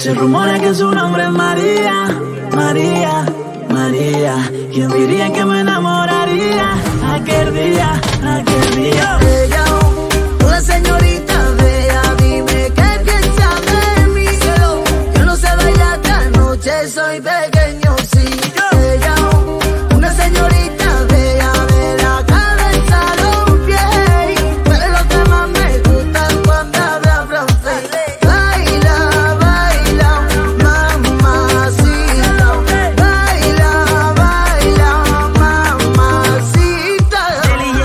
Se rumora que su nombre es María, María, María. ¿Quién diría que me enamoraría aquel día, aquel día? Ella, una señorita bella, dime qué piensa de mí. Yo no sé bailar esta noche, soy pequeño, sí. Ella, una señorita bella, de la cabeza a los pies. Pero lo que más me gusta es cuando habla francés. Baila, baila, mamacita. Baila, baila, mamacita.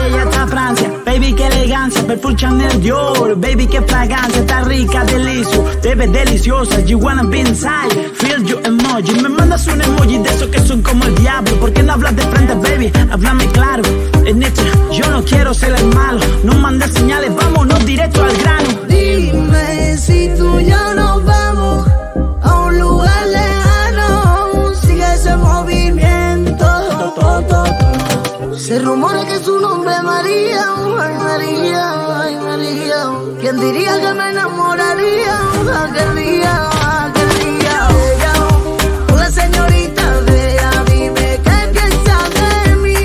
Ella está Francia, baby, qué elegancia. Perfume Chanel Dior, baby, qué fragancia. Está rica, delicioso, te ves deliciosa. You wanna be inside, feel your emoji. Me mandas un emoji de esos que son como el diablo. ¿Por qué no hablas de frente, baby? Háblame claro. En esto yo no quiero ser el malo. No mandes señales, vámonos directo al grano. Dime si tú y yo nos vamos a un lugar lejano. Sigue ese movimiento. Se rumora que su nombre es María. Ay, María, ay, María. ¿Quién diría que me enamoraría aquel día, aquel día? Ella, una señorita bella, dime qué piensa de mí.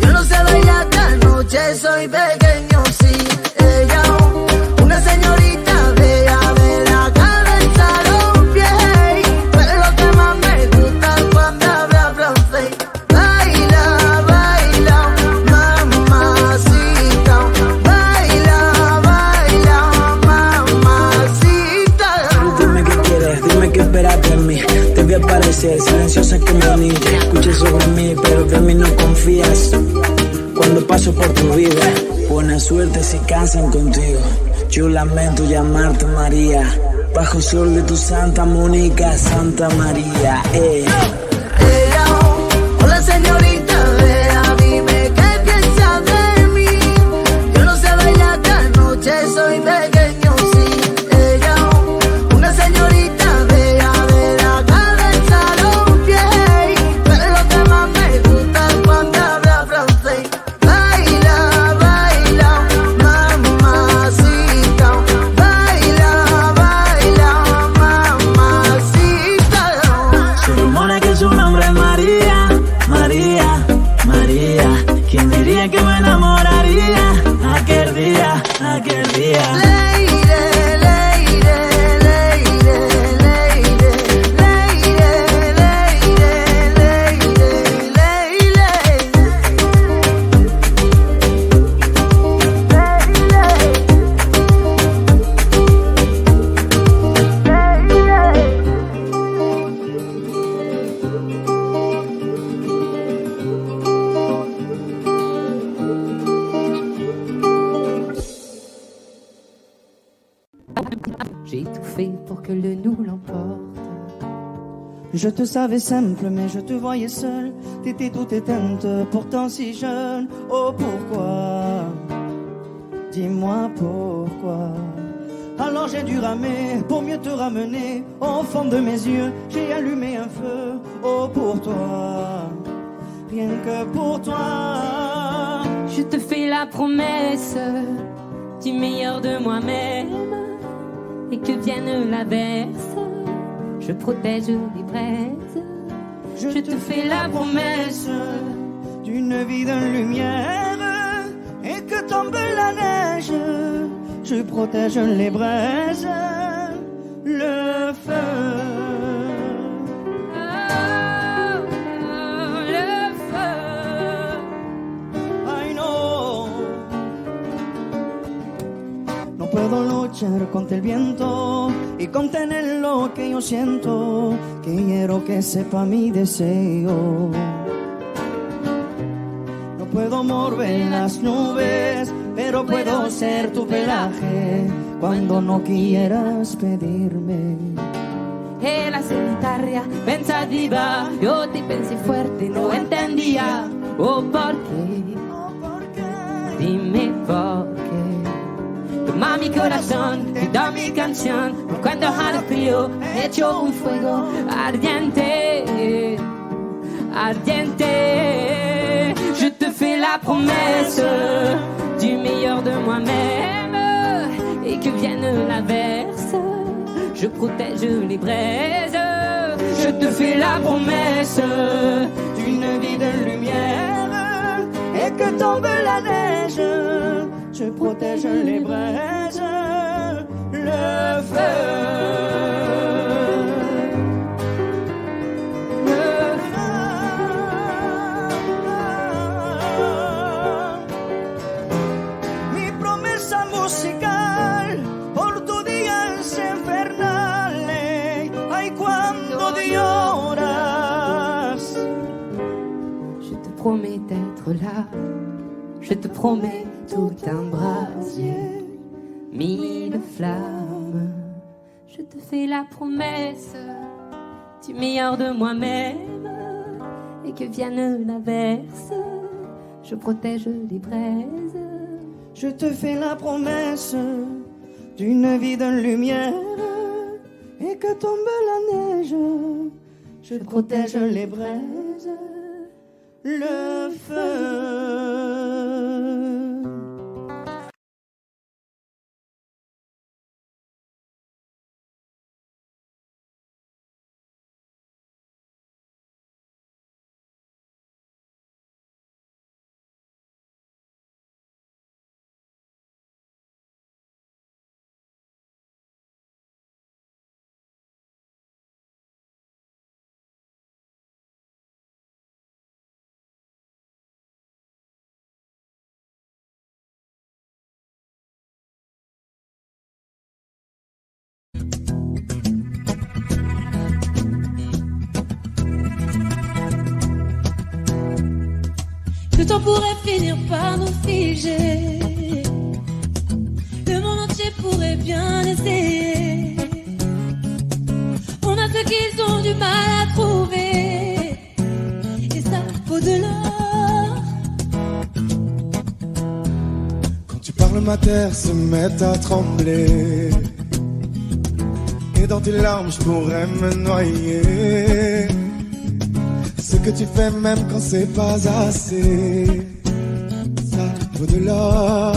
Yo no sé bailar esta noche, soy pequeño, sí. Ella, una señorita bella, de la cabeza a los pies. Pero lo que más me gusta es cuando habla francés. Baila, baila, mamacita. Baila, baila, mamacita. Dime qué quieres, dime qué esperas de mí. Te voy a parecer silenciosa como un niño. Escuches sobre mí, pero de mí no confías. Cuando paso por tu vida, buena suerte si cansan contigo. Yo lamento llamarte María, bajo sol de tu Santa Mónica, Santa María. Ella, hola señorita bella, dime qué piensa de mí. Yo no sé bailar esta noche, soy pequeño, sí. Ella, una señorita bella, de la cabeza a los pies. Pero lo que más me gusta es cuando habla francés. Baila, baila, mamacita. Baila, baila, mamacita. Se rumora que su nombre es María, María, María. ¿Quién diría que me enamoraría aquel día, aquel día? Leire, leire, leire, leire, leire, leire, J'ai tout fait pour que le nous l'emporte. Je te savais simple, mais je te voyais seule. T'étais toute éteinte, pourtant si jeune. Oh pourquoi? Dis-moi pourquoi. Alors j'ai dû ramer pour mieux te ramener. Au fond de mes yeux, j'ai allumé un feu. Oh pour toi, rien que pour toi. Je te fais la promesse du meilleur de moi-même. Et que vienne l'averse, je protège les braises. Je te fais la promesse d'une vie de lumière. Et que tombe la neige, je protège les braises, le feu. Le feu. I know. No puedo luchar contra el viento y contener lo que yo siento. Quiero que sepa mi deseo. No puedo mover las nubes, pero puedo ser tu pelaje cuando no quieras pedirme. E la solitaria pensativa, yo te pensé fuerte, no entendía. Oh, ¿por qué? Dime por qué. Toma mi corazón, te da mi canción. Por cuando hará frío, hecho un fuego ardiente, ardiente. Je te fais la promesse du meilleur de moi-même. Et que vienne l'averse, je protège les braises. Je te fais la promesse d'une vie de lumière et que tombe la neige. Je protège les braises, le feu. Musical por tu día es infernal. Ay, cuando lloras. Je te promets d'être là. Je te promets tout un brasier, mille flammes. Je te fais la promesse du meilleur de moi-même. Et que vienne l'averse, je protège les braises. Je te fais la promesse d'une vie de lumière et que tombe la neige. Je protège les braises, le feu. Le temps pourrait finir par nous figer. Le monde entier pourrait bien essayer. On a ce qu'ils ont du mal à trouver. Et ça vaut de l'or. Quand tu parles, ma terre se met à trembler. Et dans tes larmes, je pourrais me noyer. Ce que tu fais même quand c'est pas assez, ça vaut de l'or.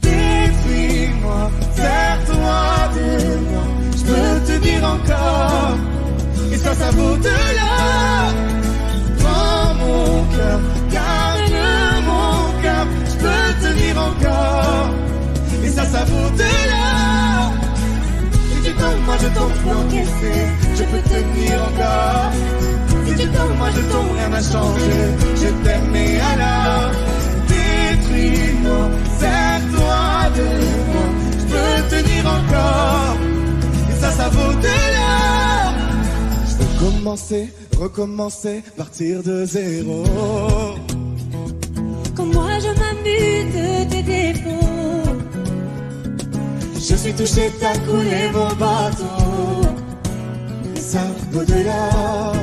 Détruis-moi, serre-toi de moi, je peux te dire encore, et ça vaut de l'or. Prends mon cœur, encore, et ça vaut de l'or. Si tu tombes, moi je tombe pour encaisser, je peux tenir encore. Si tu tombes, moi je tombe, rien n'a changé, je t'aime et alors détruis-moi, serre-toi de moi, je peux tenir encore, et ça vaut de l'or. Je veux commencer, recommencer, partir de zéro. Comme moi je m'amuse de tes défauts. Je suis touché, t'as coulé mon bateau. Et ça vaut de l'or.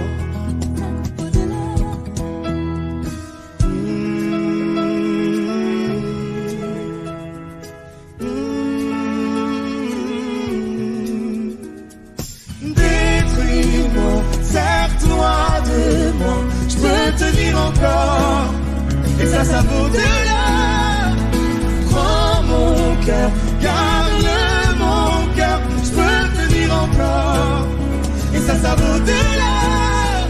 Détruis-moi, serre-toi de moi, je peux tenir encore. Et ça vaut de l'or. Prends mon cœur, garde mon cœur, je peux tenir encore. Et ça vaut de l'or.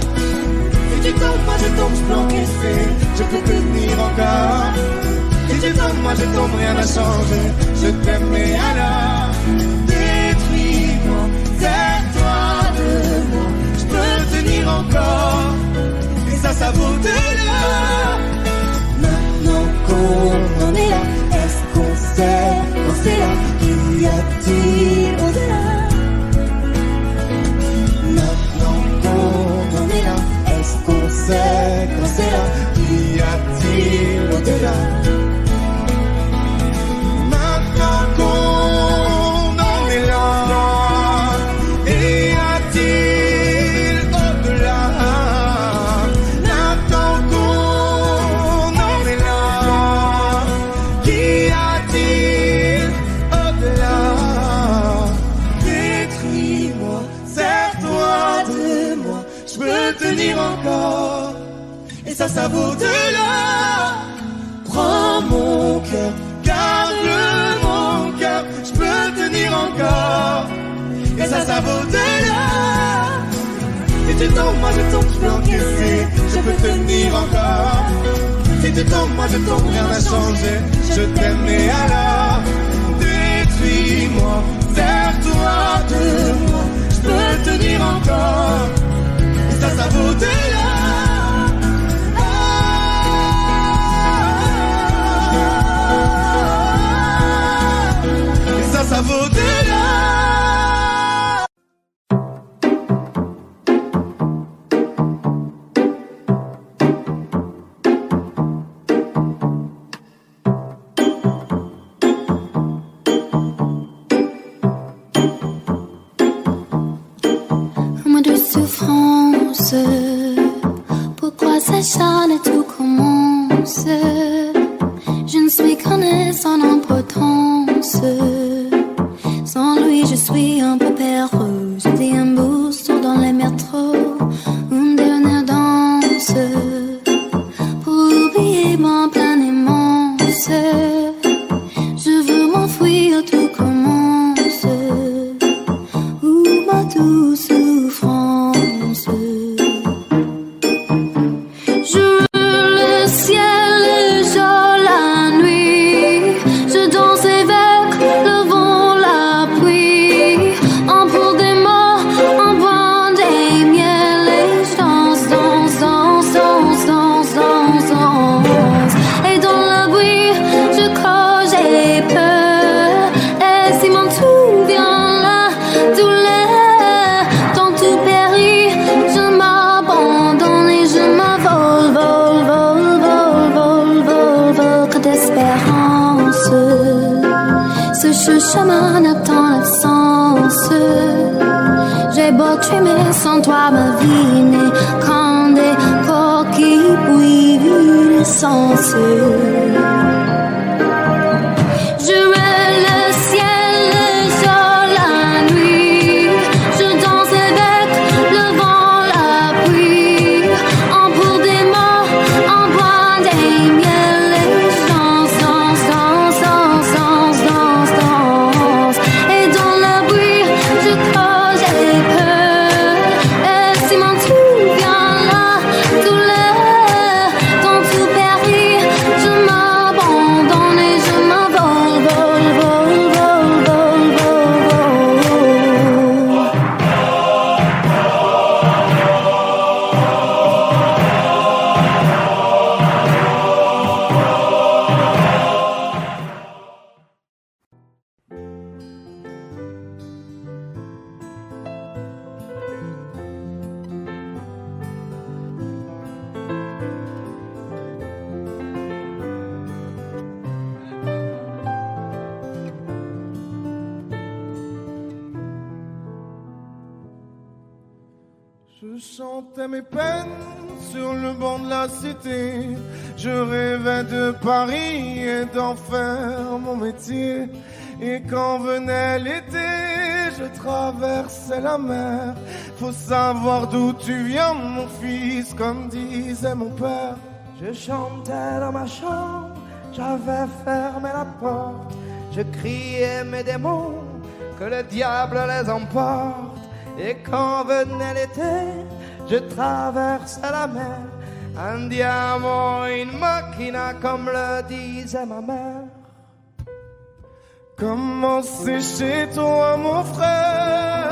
Si tu tombes, moi je tombe, je peux encaisser, je peux tenir encore. Si tu tombes, moi je tombe, rien n'a changé, je t'aime et alors détruis-moi, serre-toi de moi, je peux tenir encore. Et ça vaut de l'or. Maintenant qu'on en est là, est-ce qu'on sait quand c'est là? Qu'y a-t-il au-delà? Maintenant qu'on en est là, est-ce qu'on sait quand c'est là? Qu'y a-t-il au-delà? Maintenant qu'on en est là, y a-t-il au-delà? Maintenant qu'on en est là, ça vaut de l'or. Prends mon cœur, garde mon cœur, je peux tenir encore. Et ça vaut de l'or. Si tu tombes, moi je tombe, je peux encaisser, je peux tenir encore. Si tu tombes, moi je tombe, rien n'a changé, je t'aime et alors détruis-moi, sers-toi de moi, je peux tenir encore. Et ça vaut de l'or. Et ça vaut de l'or. Pourquoi s'acharne tout commence? Je ne suis qu'un sans importance. Sans lui je suis un peu perdue. Je déambule seul dans les métros. Une dernière danse pour oublier mon plein immense. Je veux m'enfuir, tout commence. Où ma douce souffrance. Ce chemin attend l'absence. J'ai beau trimer sans toi, ma vie n'est qu'un des corps qui bouillent l'essence. Je veux le ciel, le jour, la nuit. Je danse avec le vent, la pluie. On pour des mots, on boit des miels, les chansons, Je chantais mes peines sur le banc de la cité. Je rêvais de Paris et d'en faire mon métier. Et quand venait l'été, je traversais la mer. Faut savoir d'où tu viens, mon fils, comme disait mon père. Je chantais dans ma chambre, j'avais fermé la porte. Je criais mes démons, que le diable les emporte. Et quand venait l'été, je traversais la mer. Andiamo in macchina, comme le disait ma mère. Comment c'est chez toi, mon frère?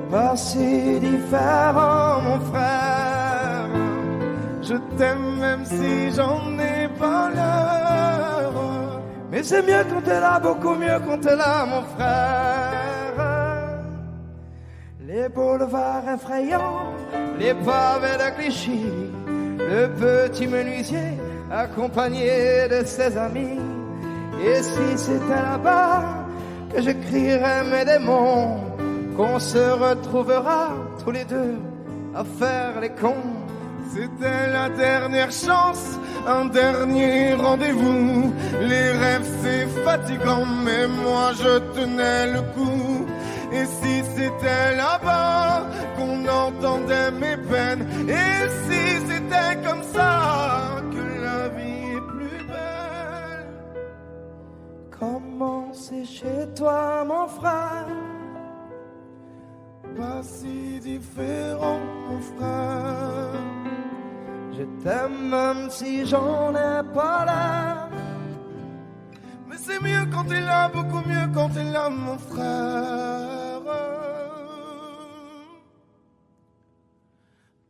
Pas si différent, mon frère. Je t'aime même si j'en ai pas l'heure. Mais c'est mieux quand t'es là, beaucoup mieux quand t'es là, mon frère. Les boulevards effrayants, les pavés de Clichy, le petit menuisier accompagné de ses amis. Et si c'était là-bas que je crierais mes démons, qu'on se retrouvera tous les deux à faire les cons. C'était la dernière chance, un dernier rendez-vous. Les rêves c'est fatigant, mais moi je tenais le coup. Et si c'était là-bas qu'on entendait mes peines, et si c'était comme comme ça que la vie est plus belle. Comment c'est chez toi, mon frère? Pas si différent, mon frère. Je t'aime même si j'en ai pas l'air. Mais c'est mieux quand t'es là, beaucoup mieux quand t'es là, mon frère.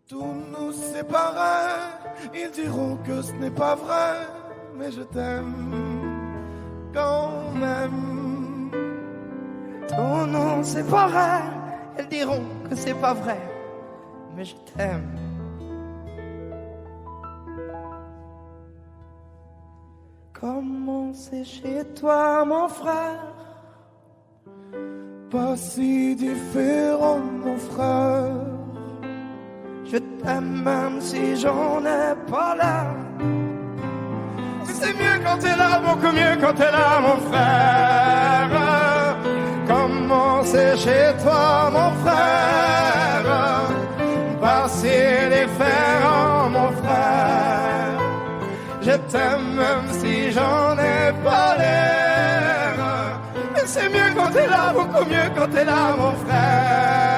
Tout nous séparait, ils diront que ce n'est pas vrai, mais je t'aime quand même. Tout nous séparait, elles diront que c'est pas vrai, mais je t'aime. Comment c'est chez toi, mon frère? Pas si différent, mon frère. Je t'aime même si j'en ai pas l'air. C'est mieux quand t'es là, beaucoup mieux quand t'es là, mon frère. Comment c'est chez toi, mon frère? Pas si différent, mon frère. Je t'aime même si j'en ai pas l'air. Mais c'est mieux quand t'es là, beaucoup mieux quand t'es là, mon frère.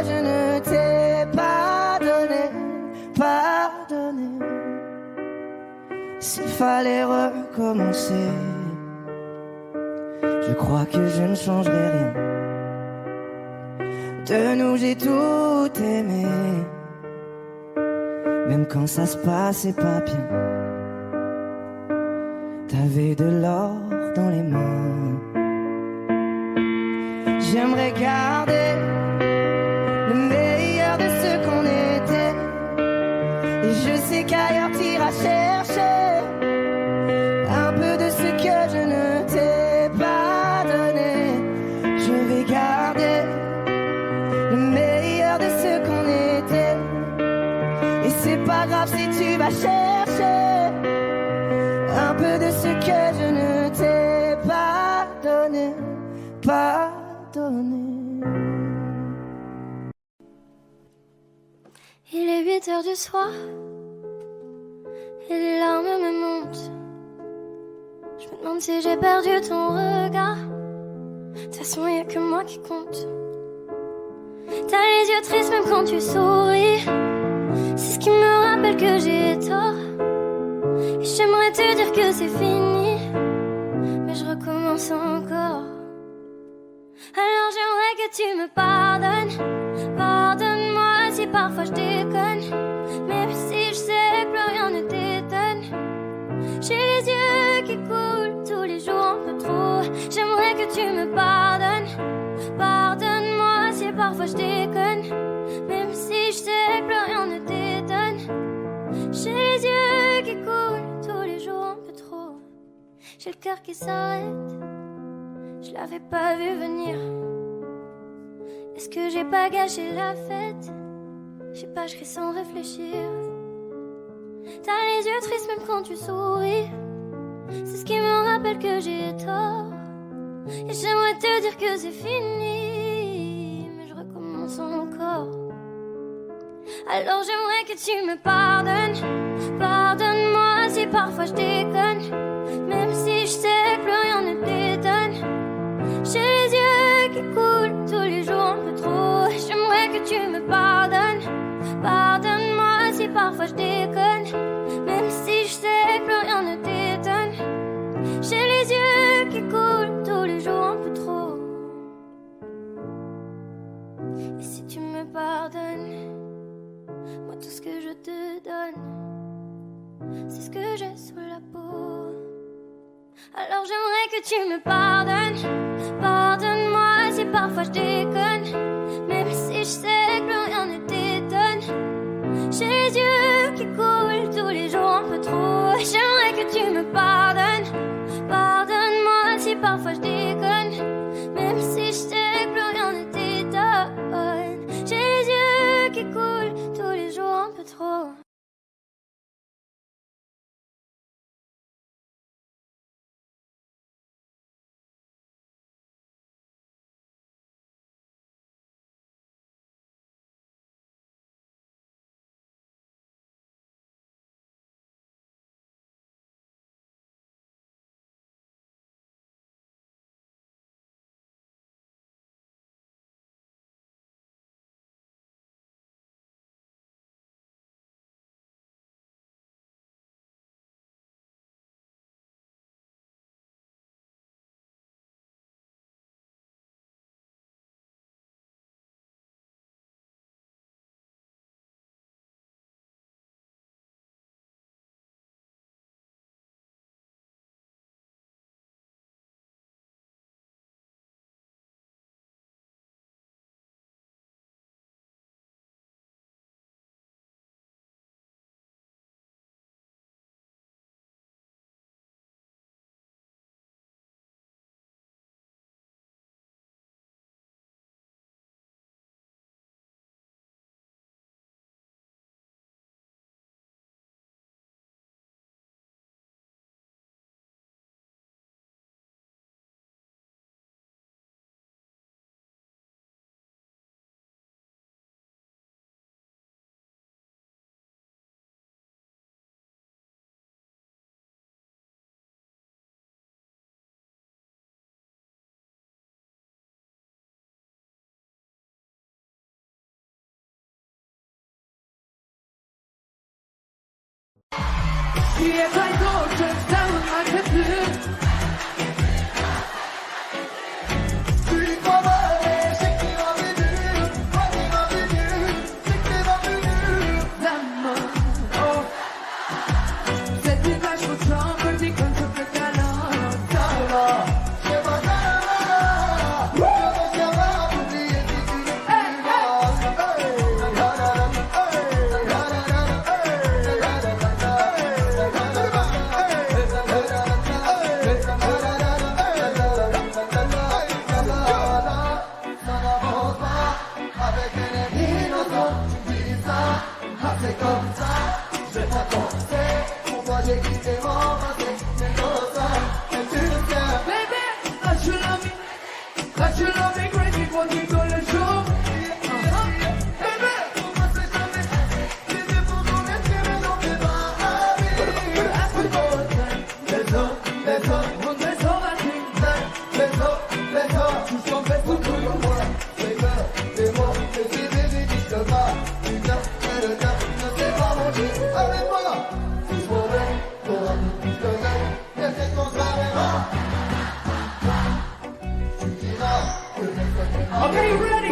Je ne t'ai pas pardonné. S'il fallait recommencer, je crois que je ne changerai rien. De nous j'ai tout aimé, même quand ça se passait pas bien. T'avais de l'or dans les mains. J'aimerais garder le meilleur de ce qu'on était. Et je sais qu'ailleurs t'iras chercher un peu de ce que je ne t'ai pas donné. Je vais garder le meilleur de ce qu'on était. Et c'est pas grave si tu vas chercher un peu de ce que je ne t'ai pas donné. Il est 8h du soir et les larmes me montent. Je me demande si j'ai perdu ton regard. De toute façon, y a que moi qui compte. T'as les yeux tristes même quand tu souris. C'est ce qui me rappelle que j'ai tort. Et j'aimerais te dire que c'est fini, mais je recommence encore. Alors j'aimerais que tu me pardonnes. Pardonne-moi si parfois je déconne, même si je sais plus rien ne t'étonne. J'ai les yeux qui coulent tous les jours un peu trop. J'aimerais que tu me pardonnes. Pardonne-moi si parfois je déconne, même si je sais plus rien ne t'étonne. J'ai les yeux qui coulent tous les jours un peu trop. J'ai le cœur qui s'arrête, je l'avais pas vu venir. Est-ce que j'ai pas gâché la fête? Je sais pas, je ris sans réfléchir. T'as les yeux tristes même quand tu souris. C'est ce qui me rappelle que j'ai tort. Et j'aimerais te dire que c'est fini, mais je recommence encore. Alors j'aimerais que tu me pardonnes. Pardonne-moi si parfois je déconne, même si je sais que plus rien ne t'étonne. J'ai les yeux qui coulent tous les jours un peu trop. J'aimerais que tu me pardonnes. Pardonne-moi si parfois je déconne, même si je sais que plus rien ne t'étonne. J'ai les yeux qui coulent tous les jours un peu trop. Et si tu me pardonnes, moi tout ce que je te donne, c'est ce que j'ai sous la peau. Alors j'aimerais que tu me pardonnes. Pardonne-moi si parfois je déconne, même si je sais que plus rien ne t'étonne. J'ai les yeux qui coulent tous les jours un peu trop. J'aimerais que tu me pardonnes. Pardonne-moi si parfois je déconne, même si je sais que plus rien ne t'étonne. J'ai les yeux qui coulent tous les jours un peu trop. Fie fai dolce, stavo mai che tu. Okay, you ready?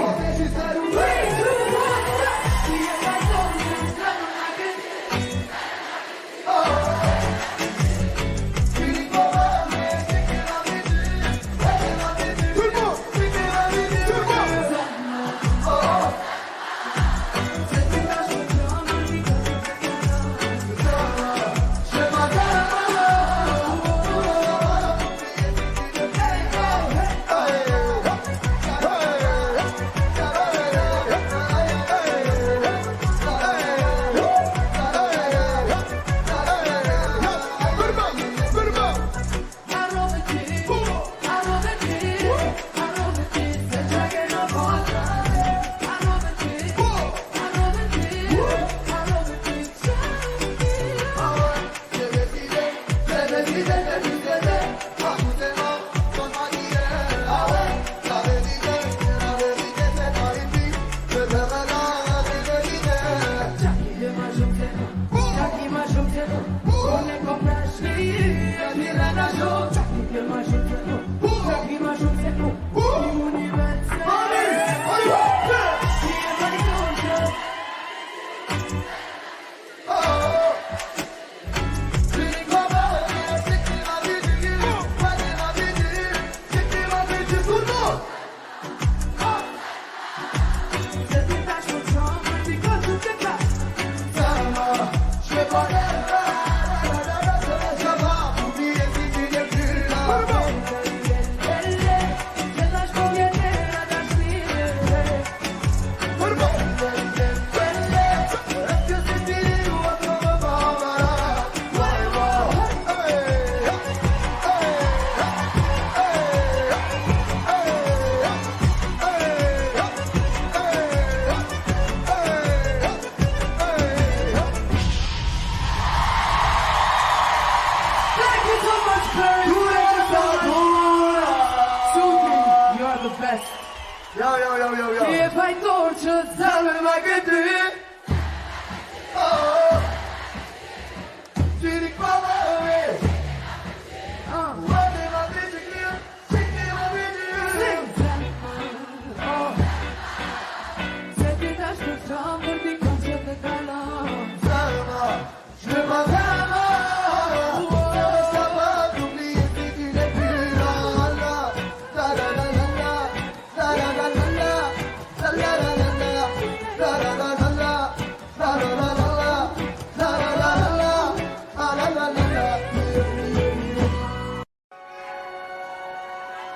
3, 2, 1,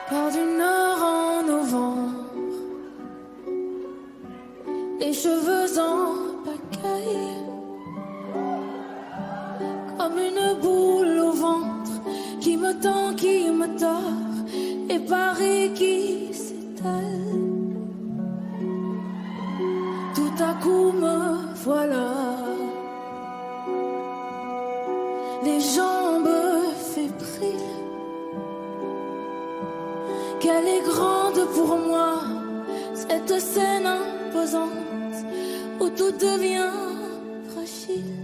Par du nord en novembre, les cheveux en pagaille, comme une boule au ventre qui me tend, qui me tord, et Paris qui s'étale. Tout à coup me voilà, les jambes fébriles. Qu'elle est grande pour moi, cette scène imposante où tout devient fragile.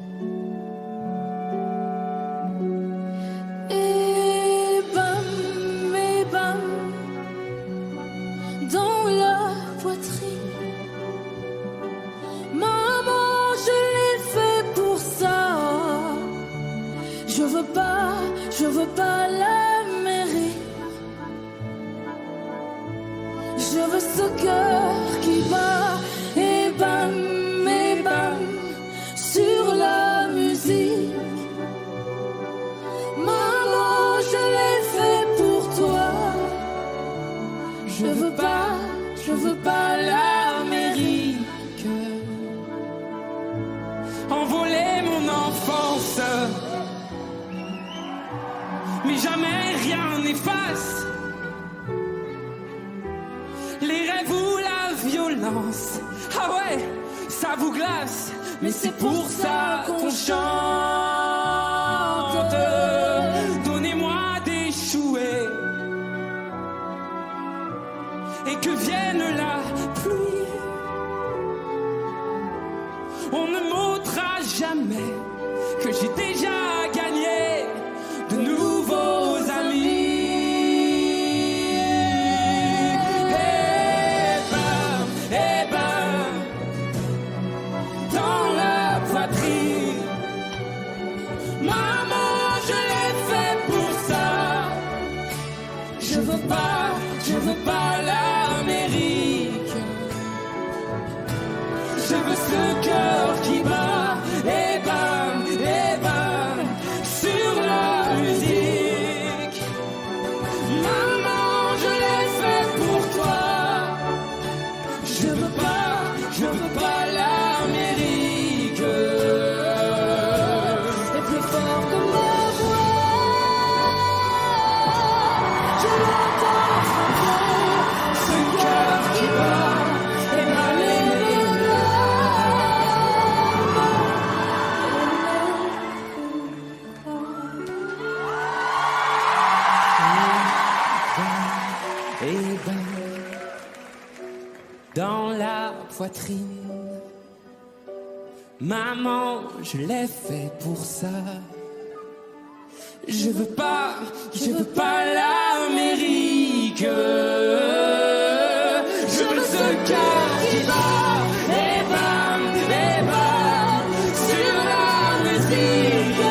Je veux pas la mairie. Je veux ce cœur qui bat et bam sur la musique. Maman, je l'ai fait pour toi. Je veux pas l'Amérique. Envoler mon enfance, mais jamais rien n'efface les rêves ou la violence. Ah ouais, ça vous glace, mais c'est pour ça qu'on chante. Donnez-moi des chouets et que vienne la pluie. On ne m'ôtera jamais que j'ai déjà gagné de nouveaux amis. Et bam, dans la poitrine. Maman, je l'ai fait pour ça. Je veux pas l'Amérique. Je veux ce cœur qui bat et bam sur la musique. Maman, je l'ai fait pour toi. Je veux pas l'Amérique. C'est plus fort que ma voix. Je l'entends frapper. Ce cœur qui bat et dans la poitrine. Maman, je l'ai fait pour ça. Je veux pas l'Amérique. Je veux ce cœur qui bat et bam sur la musique.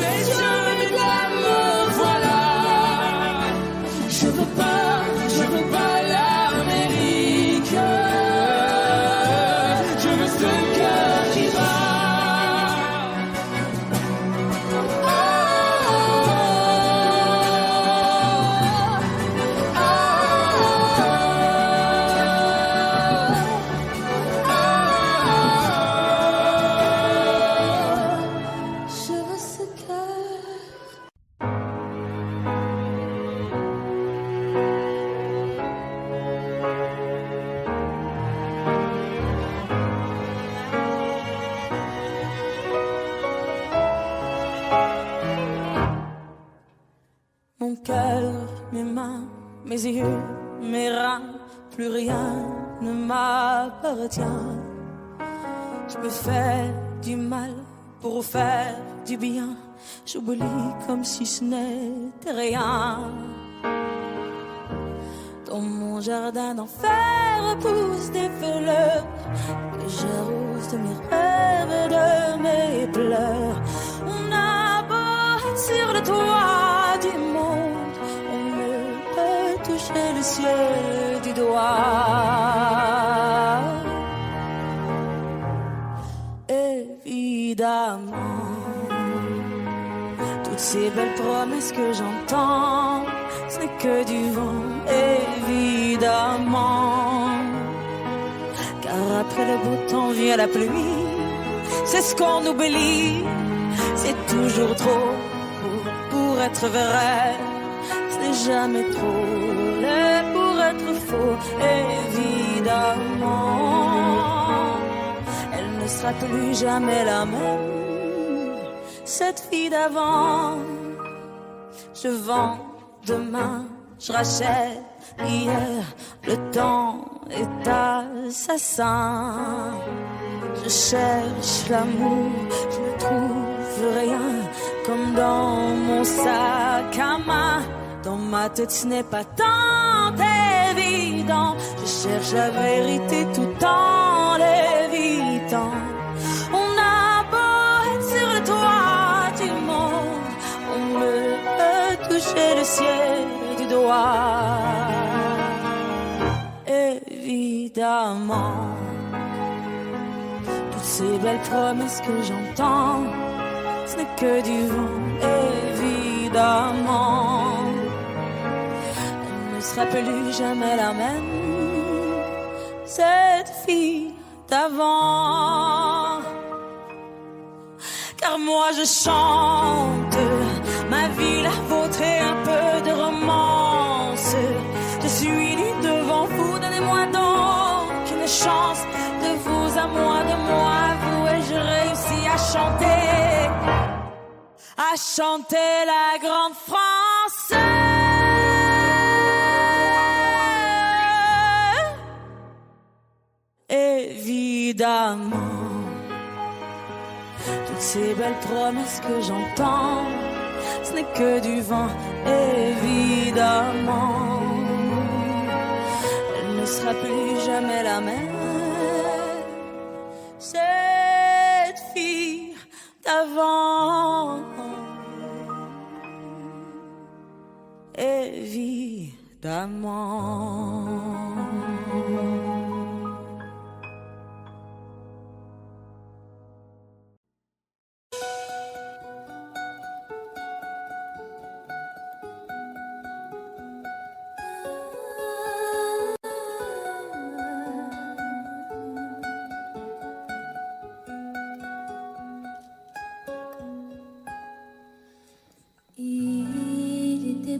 Messieurs, mesdames, voilà. Je veux pas l'Amérique. Je veux ce cœur qui bat. Je veux ce cœur. Mon cœur, mes mains, mes yeux, mes reins, plus rien ne m'appartient. Je me fais du mal pour faire du bien. J'oublie comme si ce n'était rien. Dans mon jardin d'enfer poussent des fleurs que j'arrose de mes rêves et de mes pleurs. On a beau être sur le toit du monde, on ne peut toucher le ciel du doigt. Évidemment, toutes ces belles promesses que j'entends, ce n'est que du vent, évidemment. Car après le beau temps vient la pluie, c'est ce qu'on oublie. C'est toujours trop pour être vrai, ce n'est jamais trop laid pour être faux, évidemment. Elle ne sera plus jamais la même, cette fille d'avant. Je vends demain, je rachète hier, le temps est assassin. Je cherche l'amour, je ne trouve rien, comme dans mon sac à main. Dans ma tête ce n'est pas tant évident, je cherche la vérité tout en l'évitant. On a beau être sur le toit du j'ai le ciel du doigt. Évidemment, toutes ces belles promesses que j'entends, ce n'est que du vent, évidemment. Elle ne sera plus jamais la même, cette fille d'avant. Car moi je chante ma vie, la vôtre et un peu de romance. Je suis nue devant vous, donnez-moi donc une chance. De vous à moi, de moi à vous, et je réussis à chanter la grande France. Évidemment, toutes ces belles promesses que j'entends, ce n'est que du vent, évidemment. Elle ne sera plus jamais la même, cette fille d'avant. Évidemment.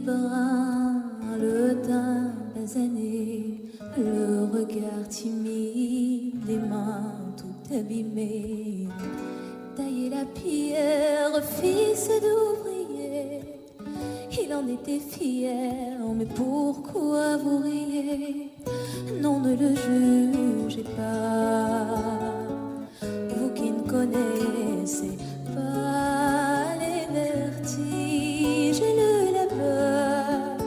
brun, le teint basané, le regard timide, les mains toutes abîmées. Tailler la pierre, fils d'ouvrier, il en était fier, mais pourquoi vous riez? Non, ne le jugez pas, vous qui ne connaissez pas les vertiges et le labeur.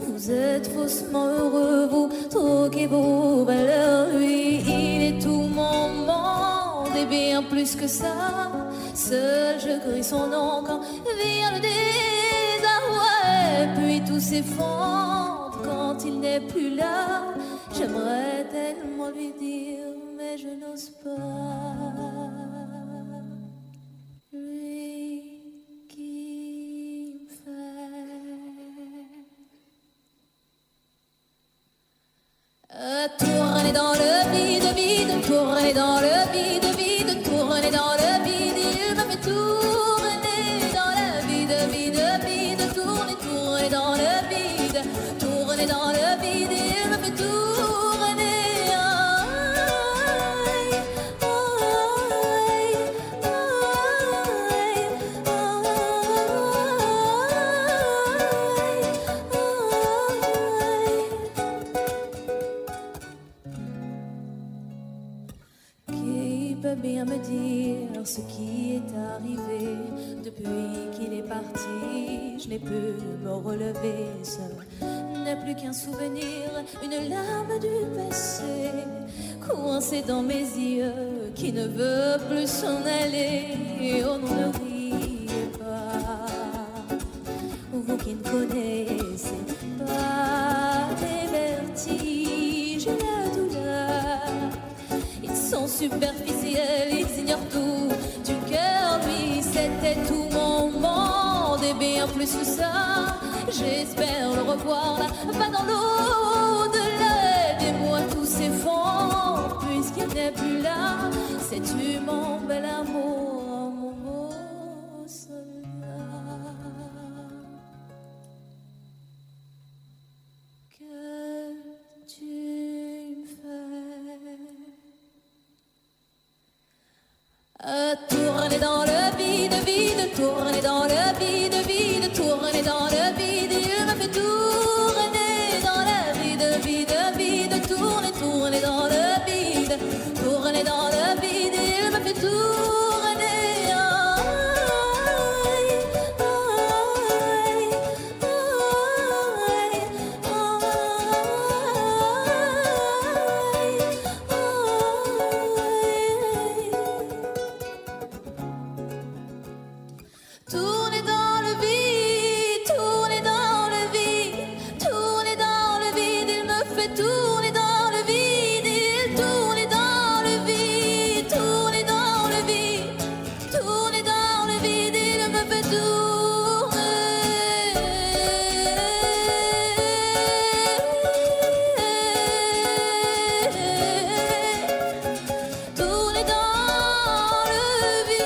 Vous êtes faussement heureux, vous troquez vos valeurs. Lui, il est tout mon monde et bien plus que ça. Seul je crie son nom quand vient le désarroi. Et puis tout s'effondre quand il n'est plus là. J'aimerais tellement lui dire, mais je n'ose pas. Lui qui me fait tourner dans le vide, vide, tourner dans le vide, vide, tourner dans le vide. Il me fait tourner dans le vide, vide, vide, tourner, tourner dans le vide, tourner dans le vide. Il me fait tourner. Bien me dire ce qui est arrivé depuis qu'il est parti. Je n'ai pu me relever seul, n'est plus qu'un souvenir, une larme du passé coincée dans mes yeux qui ne veut plus s'en aller. Oh non, ne riez pas, vous qui ne connaissez pas les vertiges et la douleur. Ils sont superficiels, ils ignorent tout du cœur. Lui, c'était tout mon monde et bien plus que ça. J'espère le revoir là-bas dans l'au-delà. Aidez-moi, tout s'effondre puisqu'il n'est plus là. Sais-tu mon bel amour, mon beau soldat? Que tu me fais tourner dans le vide, vide, tourner dans le vide, vide, tourner dans le vide. Il me fait tourner dans le vide, vide, vide, tourner, tourner dans le vide, tourner dans le vide. Il me fait tourner. Tourner dans le vide, tourner dans tourner dans le vide.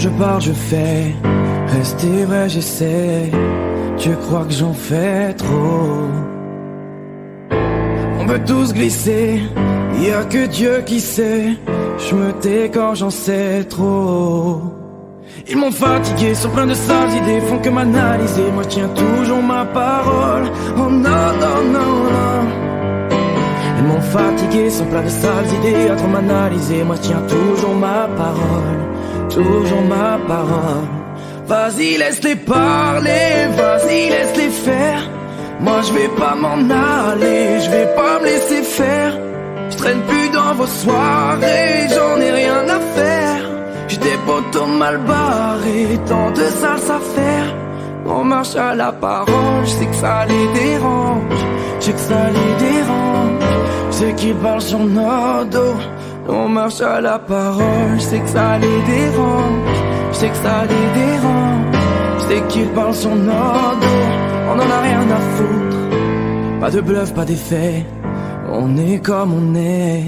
Je pars, je fais, rester vrai, j'essaie. Tu crois que j'en fais trop? On peut tous glisser, y a que Dieu qui sait. Je me tais quand j'en sais trop. Ils m'ont fatigué, sont pleins de sales idées, font que m'analyser. Moi je tiens toujours ma parole. Oh non, non, non, non. Ils m'ont fatigué, sont pleins de sales idées, à trop m'analyser. Moi je tiens toujours ma parole. Toujours ma parole. Vas-y, laisse-les parler, vas-y, laisse-les faire. Moi je vais pas m'en aller, je vais pas me laisser faire. Je traîne plus dans vos soirées, j'en ai rien à faire. J'ai des poteaux mal barrés, tant de salles à faire. On marche à la parole, je sais que ça les dérange, je sais que ça les dérange. Je sais qu'ils parlent sur nos dos. On marche à la parole, je sais que ça les dérange, je sais que ça les dérange. Je sais qu'ils parlent sur nos dos. On en a rien à foutre. Pas de bluff, pas d'effet. On est comme on est.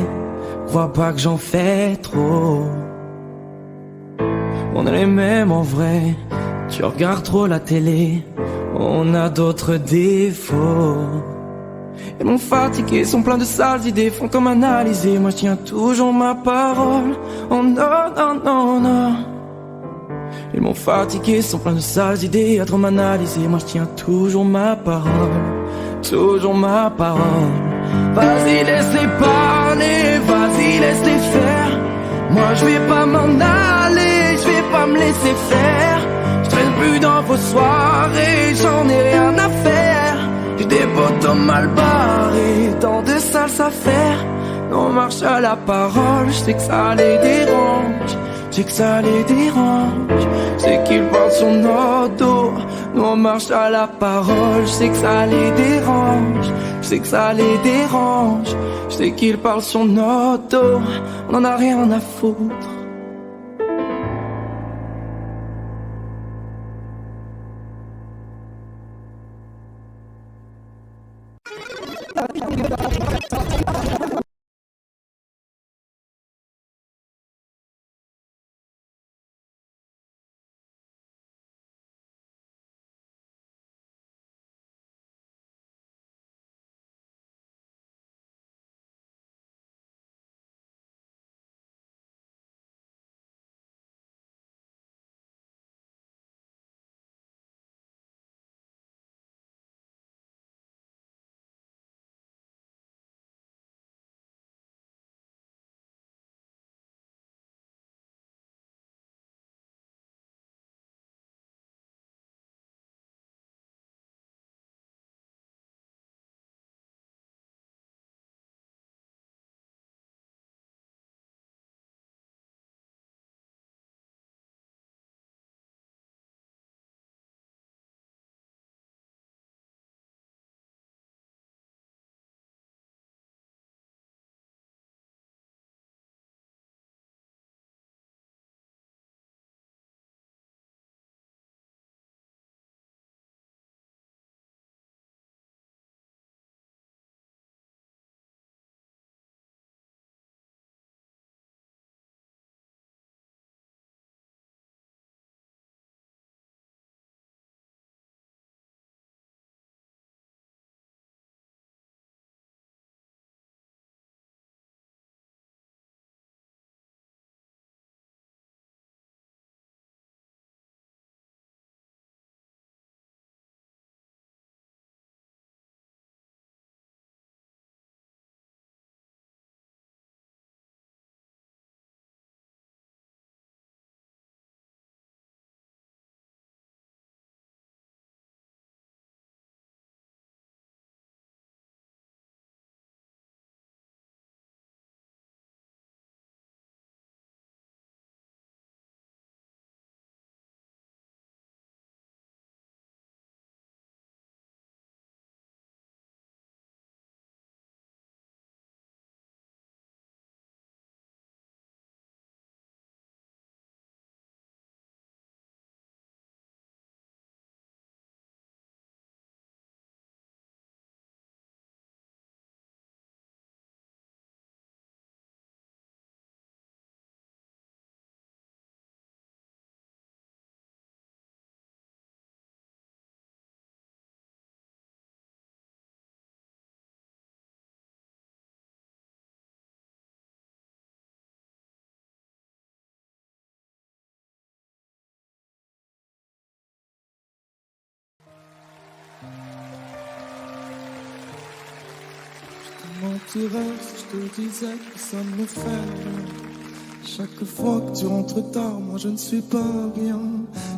Crois pas que j'en fais trop. On est les mêmes en vrai. Tu regardes trop la télé. On a d'autres défauts. Ils m'ont fatigué, sont pleins de sales idées, font comme analyser. Moi je tiens toujours ma parole. Oh non, non, non, non. Ils m'ont fatigué, sont pleins de sales idées, à trop m'analyser. Moi je tiens toujours ma parole. Toujours ma parole. Vas-y laisse-les parler, vas-y laisse-les faire. Moi je vais pas m'en aller, je vais pas me laisser faire. Je traîne plus dans vos soirées, j'en ai rien à faire. J'ai des potos mal barrés, tant de salles à faire. On marche à la parole, je sais que ça les dérange, je sais que ça les dérange. Je sais qu'ils parlent sur nos dos. Nous on marche à la parole, je sais que ça les dérange, je sais que ça les dérange. Je sais qu'ils parlent sur nos dos. On en a rien à foutre. mentirais si je te disais que ça me fait rien. Chaque fois que tu rentres tard, moi je ne suis pas bien.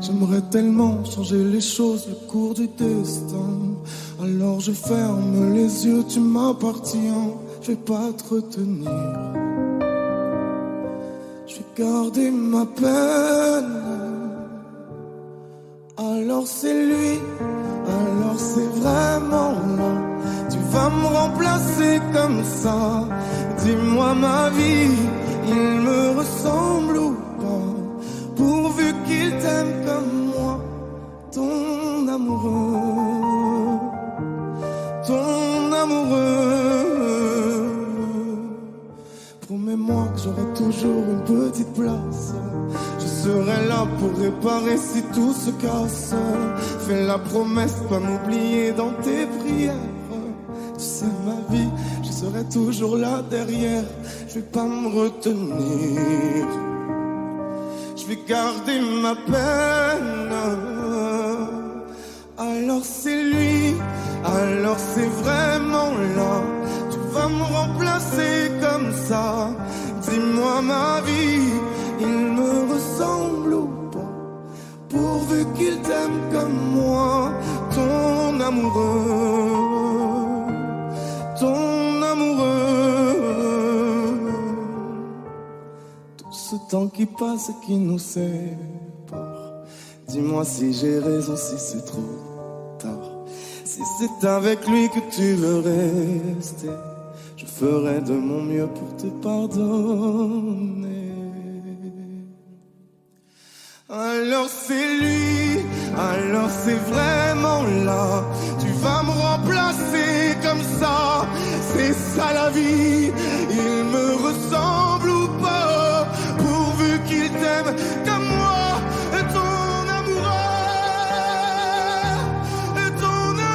J'aimerais tellement changer les choses, le cours du destin. Alors je ferme les yeux, tu m'appartiens. Je vais pas te retenir, je vais gardé ma peine. Alors c'est lui, alors c'est vraiment là. Tu vas me remplacer comme ça. Dis-moi ma vie, il me ressemble ou pas? Pourvu qu'il t'aime comme moi, ton amoureux, ton amoureux. Promets-moi que j'aurai toujours une petite place. Je serai là pour réparer si tout se casse. Fais la promesse de pas m'oublier dans tes prières. Tu sais ma vie, je serai toujours là derrière. Je vais pas me retenir. Je vais garder ma peine. Alors c'est lui, alors c'est vraiment là. Tu vas me remplacer comme ça. Dis-moi ma vie, il me ressemble ou pas? Pourvu qu'il t'aime comme moi, ton amoureux, ton amoureux. Tout ce temps qui passe et qui nous sépare. Dis-moi si j'ai raison, si c'est trop tard. Si c'est avec lui que tu veux rester, je ferai de mon mieux pour te pardonner. Alors c'est lui, alors c'est vraiment là. Tu vas me remplacer comme ça. C'est ça la vie, il me ressemble ou pas? Pourvu qu'il t'aime comme moi, ton amoureux, ton amoureux,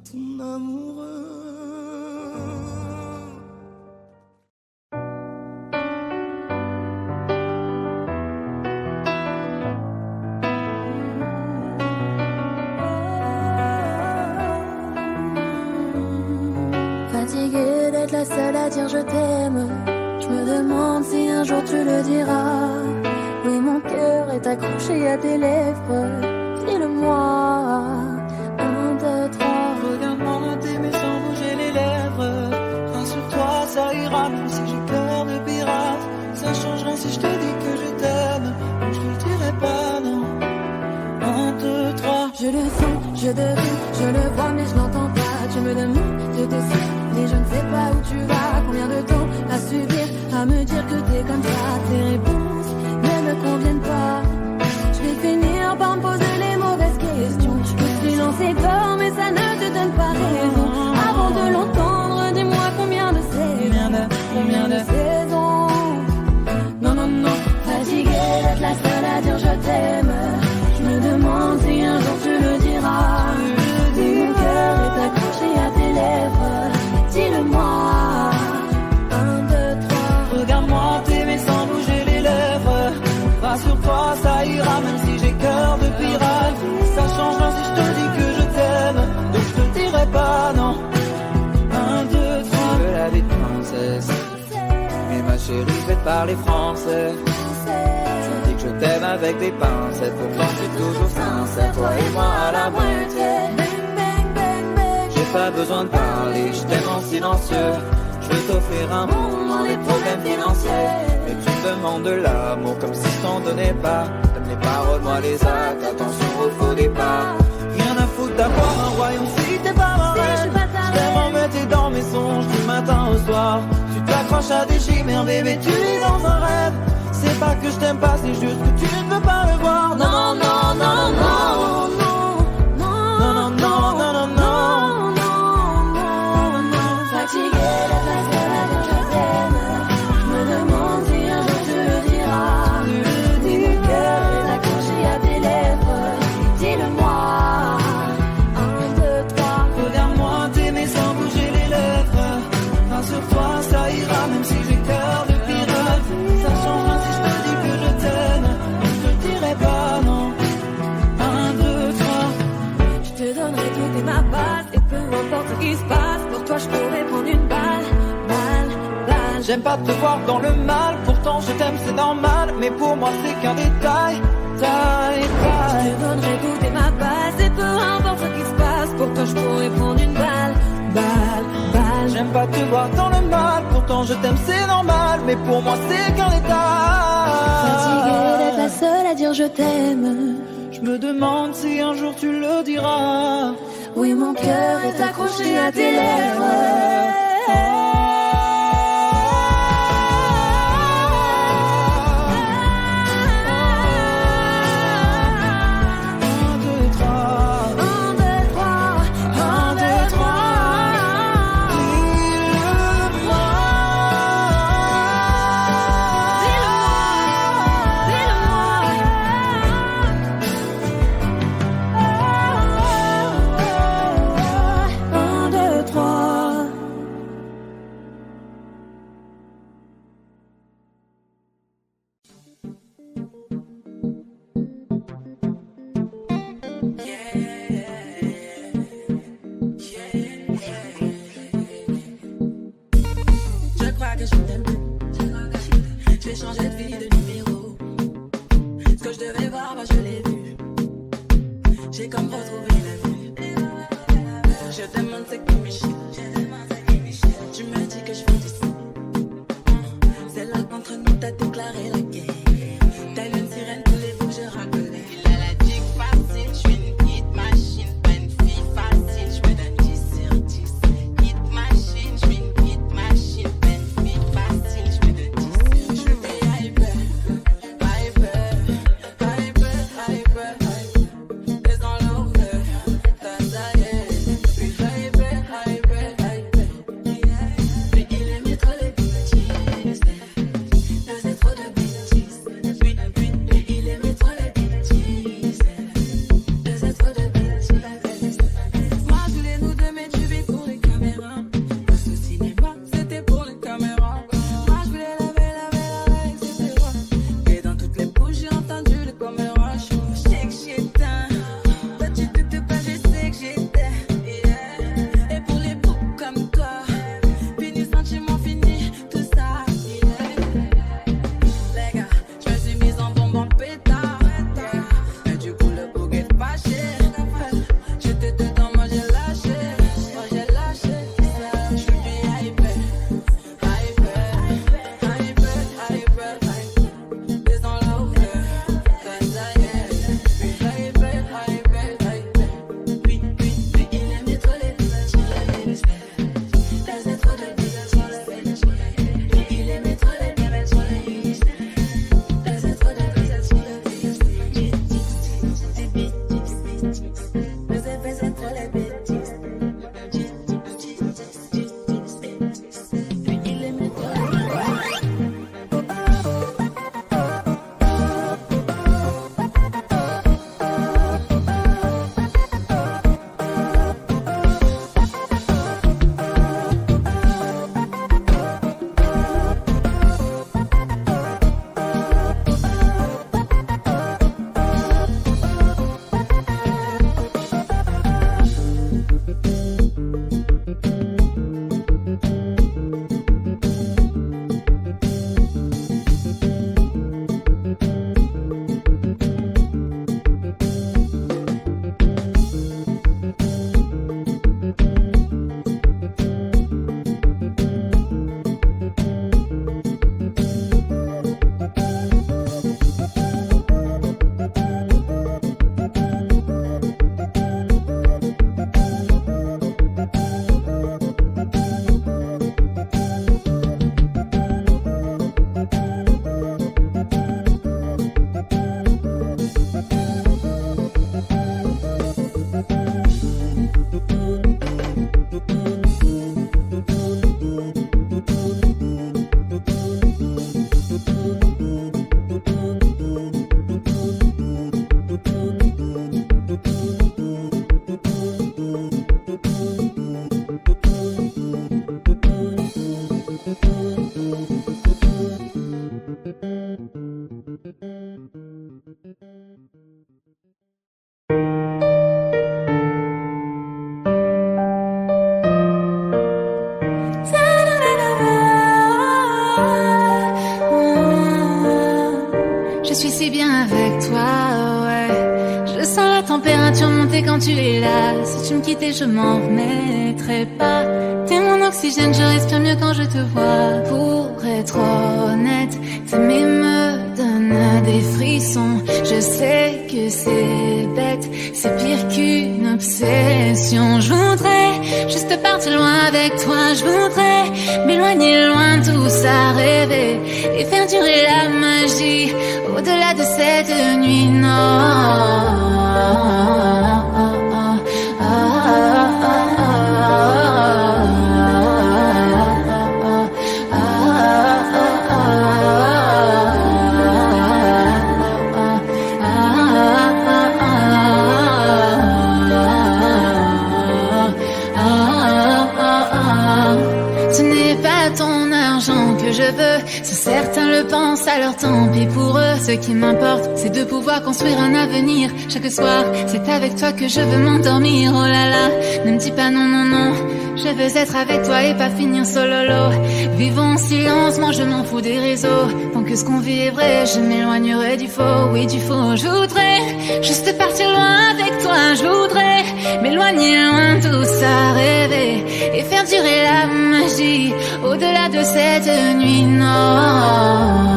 ton amoureux. Fatiguée d'être la seule à dire je t'aime, je me demande si un jour tu le diras. Oui, mon cœur est accroché à tes lèvres, dis-le-moi. 1, 2, 3. Regarde-moi t'aimer sans bouger les lèvres. Rassure-toi, ça ira même si j'ai cœur de pirate. Ça changera si je te dis que je t'aime, ou je te le dirai pas, non. 1, 2, 3. Je le sens, je devine, je le vois mais je n'entends pas. Tu me demandes, je te sais, mais je ne sais pas où tu vas. Combien de temps à subir, à me dire que t'es comme ça. Tes réponses ne me conviennent pas. Je vais finir par me poser les mauvaises questions. Je me suis lancé fort mais ça ne te donne pas raison. Avant de l'entendre, dis-moi combien de saisons. Combien de saisons. Non, non, non, fatiguée d'être la seule à dire je t'aime. Je me demande si un jour tu le diras. Si mon cœur est accroché à tes lèvres, dis-le-moi. 1, 2, 3. Regarde-moi t'aimer sans bouger les lèvres. Rassure-toi, ça ira même si j'ai cœur de pirate. Ça changera si je te dis que je t'aime, donc je te le dirai pas, non. 1, 2, 3. Tu veux la vie de princesse, mais ma chérie je vais te parler français. Je dis que je t'aime avec des pincettes, pourtant c'est toujours sincère. Toi et moi à la moitié. J'ai pas besoin de parler, je t'aime en silencieux. Je veux t'offrir un monde dans les problèmes financiers. Mais tu me demandes de l'amour comme si je t'en donnais pas. T'aimes les paroles, moi les actes, attention au faux départ. Rien à foutre d'avoir un royaume si t'es pas ma reine. Je t'aime en mettre dans mes songes du matin au soir. Tu t'accroches à des chimères, bébé, tu vis dans un rêve. C'est pas que je t'aime pas, c'est juste que tu ne veux pas me voir. Non, non, non, non, non. Non, non, non, non, non, non. Fatiguée d'être la seule à dire je t'aime. Je me demande si un jour tu le diras. Si mon cœur est accroché à tes lèvres, dis-le-moi. 1, 2, 3. Regarde-moi t'aimer sans bouger les lèvres. Rassure-toi, ça ira même si j'ai cœur de pirate. pas te voir dans le mal, pourtant je t'aime c'est normal, mais pour moi c'est qu'un détail. Je te donnerai goûter ma base et peu importe ce qui se passe, pour toi je pourrais prendre une balle. J'aime pas te voir dans le mal, pourtant je t'aime c'est normal, mais pour moi c'est qu'un détail. Fatiguée d'être la seule à dire je t'aime. Je me demande si un jour tu le diras. Oui, mon cœur est accroché à tes lèvres. Je suis si bien avec toi, ouais. Je sens la température monter quand tu es là. Si tu me quittais, je m'en remettrais pas. T'es mon oxygène, je respire mieux quand je te vois. Pour être honnête, t'aimer me donne des frissons. Je sais que c'est bête, c'est pire qu'une obsession. Je voudrais juste partir loin avec toi. Je voudrais m'éloigner loin de tout ça, rêver et faire durer la magie au-delà de cette nuit. Non. Ce n'est pas ton argent que je veux, si certains le pensent, alors tant pis pour eux. Ce qui m'importe, c'est de pouvoir construire un avenir. Chaque soir, c'est avec toi que je veux m'endormir. Oh là là, ne me dis pas non, non, non. Je veux être avec toi et pas finir solo. Vivons en silence, moi je m'en fous des réseaux. Tant que ce qu'on vit est vrai, je m'éloignerai du faux, oui du faux. Je voudrais juste partir loin avec toi. Je voudrais m'éloigner loin de tout ça, rêver et faire durer la magie au-delà de cette nuit. Non.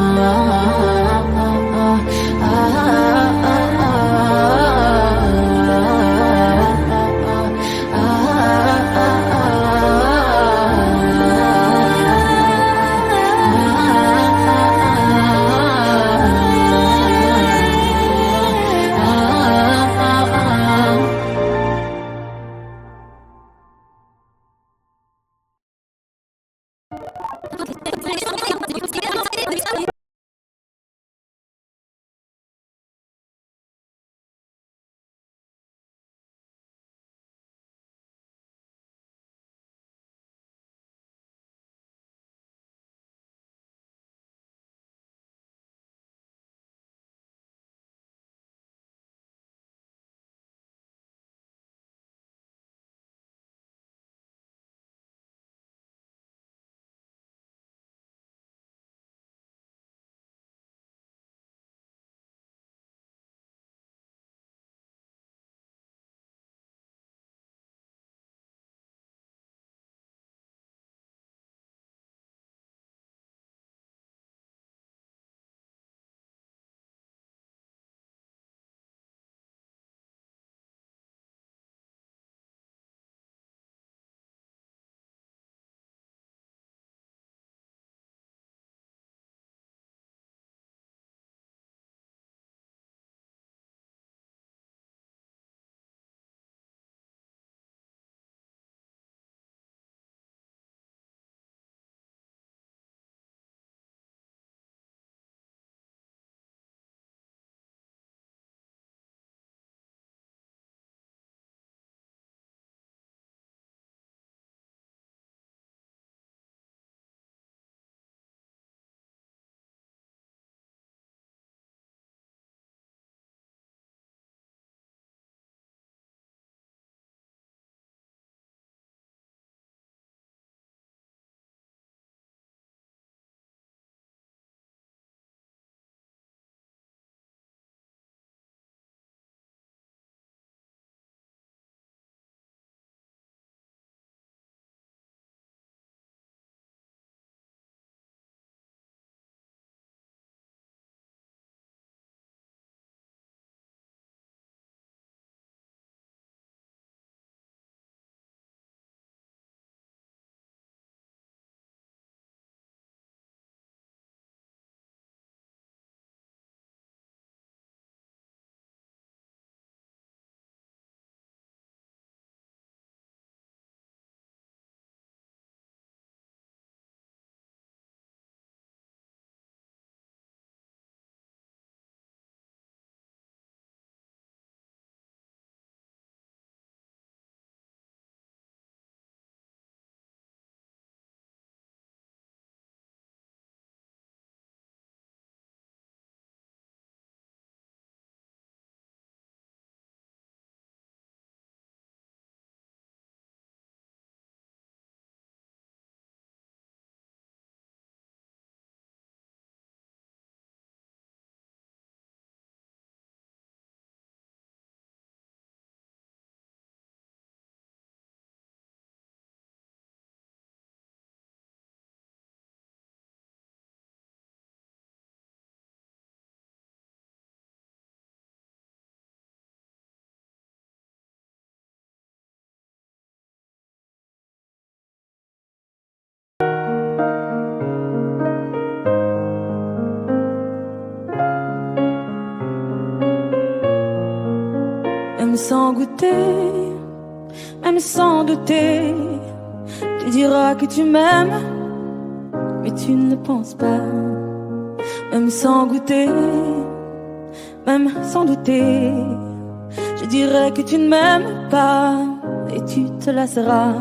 même sans goûter, même sans douter. Tu diras que tu m'aimes, mais tu ne penses pas. Même sans goûter, même sans douter, je dirais que tu ne m'aimes pas et tu te lasseras.